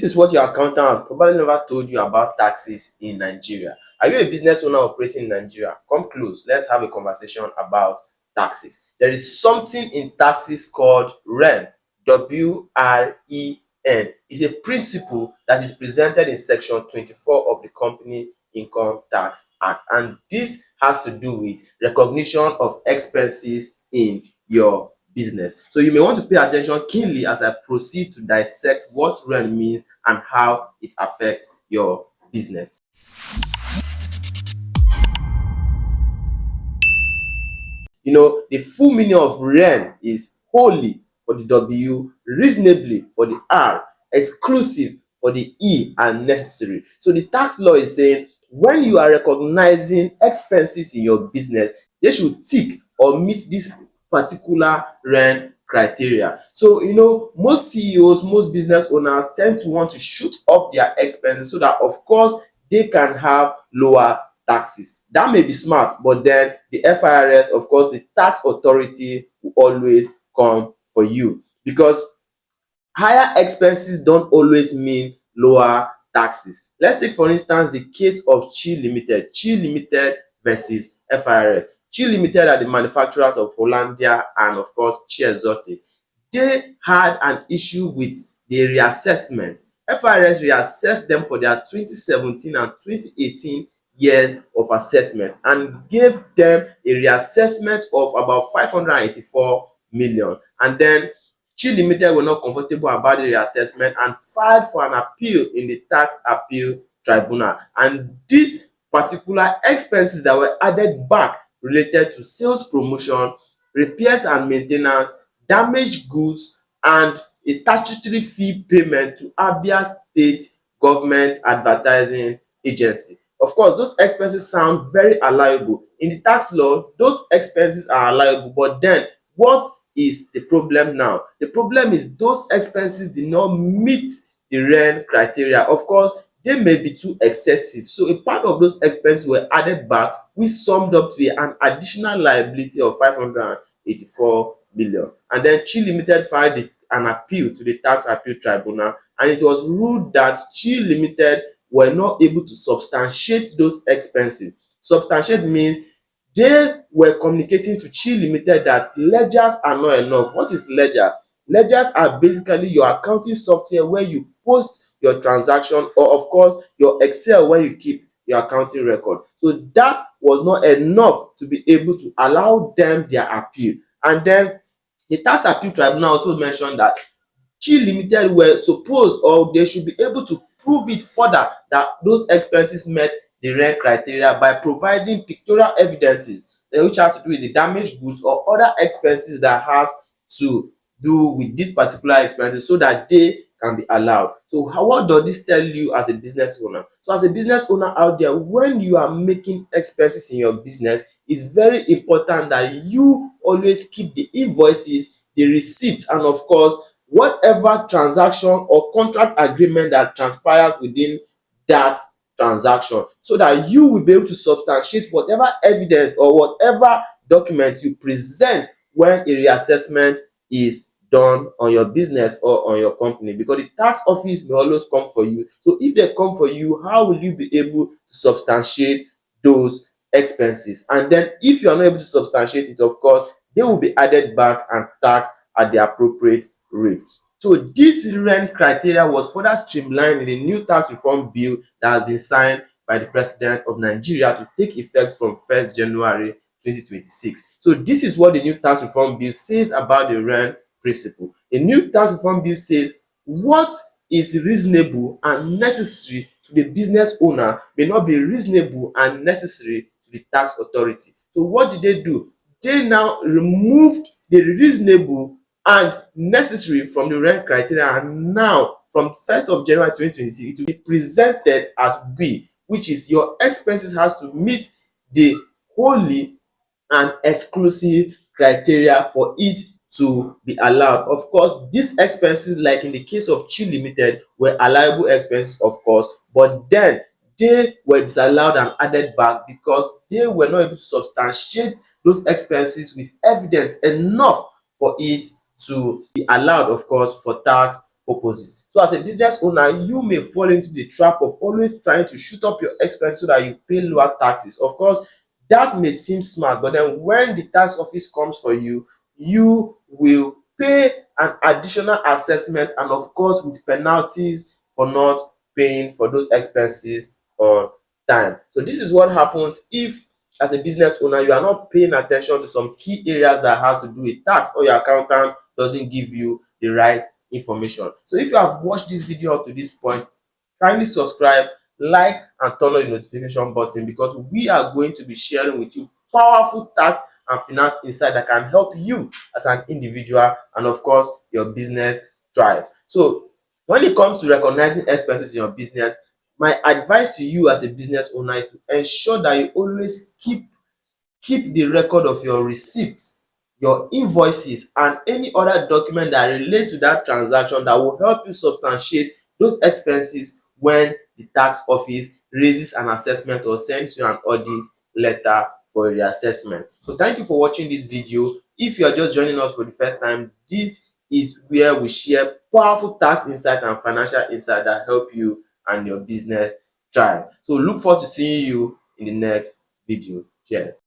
is what your accountant probably never told you about taxes in Nigeria. Are you a business owner operating in Nigeria? Come close. Let's have a conversation about taxes. There is something in taxes called WREN, WREN. It's a principle that is presented in Section 24 of the Company Income Tax Act. And this has to do with recognition of expenses in your business. So you may want to pay attention keenly as I proceed to dissect what WREN means and how it affects your business. The full meaning of WREN is wholly for the W, reasonably for the R, exclusive for the E, and necessary. So the tax law is saying when you are recognizing expenses in your business, they should tick or meet this particular WREN criteria. So most CEOs, most business owners tend to want to shoot up their expenses so that of course they can have lower taxes. That may be smart, but then the FIRS, of course, the tax authority will always come for you, because higher expenses don't always mean lower taxes. Let's take for instance the case of Chi Limited. Chi Limited versus FIRS. Chi Limited are the manufacturers of Hollandia and of course Chi Exotic. They had an issue with the reassessment. FIRS reassessed them for their 2017 and 2018 years of assessment and gave them a reassessment of about 584 million. And then Chi Limited were not comfortable about the reassessment and filed for an appeal in the Tax Appeal Tribunal. And these particular expenses that were added back related to sales promotion, repairs and maintenance, damaged goods, and a statutory fee payment to Abia State Government Advertising Agency. Of course, those expenses sound very allowable. In the tax law, those expenses are allowable, but then what is the problem now? The problem is those expenses did not meet the WREN criteria. Of course, they may be too excessive. So a part of those expenses were added back, which summed up to an additional liability of 584 million. And then Chi Limited filed an appeal to the Tax Appeal Tribunal, and it was ruled that Chi Limited were not able to substantiate those expenses. Substantiate means they were communicating to Chi Limited that ledgers are not enough. What is ledgers? Ledgers are basically your accounting software where you post your transaction, or of course your Excel where you keep your accounting record. So that was not enough to be able to allow them their appeal. And then the Tax Appeal Tribunal also mentioned that Chi Limited were supposed, or they should be able to prove it further, that those expenses met the WREN criteria by providing pictorial evidences which has to do with the damaged goods or other expenses that has to do with this particular expenses, so that they can be allowed. So what does this tell you as a business owner? So as a business owner out there, when you are making expenses in your business, it's very important that you always keep the invoices, the receipts, and of course whatever transaction or contract agreement that transpires within that transaction, so that you will be able to substantiate whatever evidence or whatever document you present when a reassessment is done on your business or on your company, because the tax office may always come for you. So if they come for you, how will you be able to substantiate those expenses? And then if you are not able to substantiate it, of course they will be added back and taxed at the appropriate rate. So this WREN criteria was further streamlined in the new tax reform bill that has been signed by the President of Nigeria to take effect from 1st January 2026. So this is what the new tax reform bill says about the WREN principle. The new tax reform bill says what is reasonable and necessary to the business owner may not be reasonable and necessary to the tax authority. So what did they do? They now removed the reasonable and necessary from the WREN criteria, and now from 1st of January 2026 it will be presented as B, which is your expenses has to meet the wholly and exclusive criteria for it to be allowed. Of course, these expenses, like in the case of Chi Limited, were allowable expenses, of course, but then they were disallowed and added back because they were not able to substantiate those expenses with evidence enough for it to be allowed, of course, for tax purposes. So as a business owner, you may fall into the trap of always trying to shoot up your expenses so that you pay lower taxes. Of course, that may seem smart, but then when the tax office comes for you, you will pay an additional assessment, and of course with penalties for not paying for those expenses on time. So this is what happens if, as a business owner, you are not paying attention to some key areas that has to do with tax, or your accountant doesn't give you the right information. So if you have watched this video up to this point, kindly subscribe, like, and turn on the notification button, because we are going to be sharing with you powerful tax and finance insight that can help you as an individual and of course your business thrive. So when it comes to recognizing expenses in your business, my advice to you as a business owner is to ensure that you always keep the record of your receipts, your invoices, and any other document that relates to that transaction that will help you substantiate those expenses when the tax office raises an assessment or sends you an audit letter for a reassessment. So thank you for watching this video. If you are just joining us for the first time, this is where we share powerful tax insight and financial insight that help you and your business thrive. So look forward to seeing you in the next video. Cheers.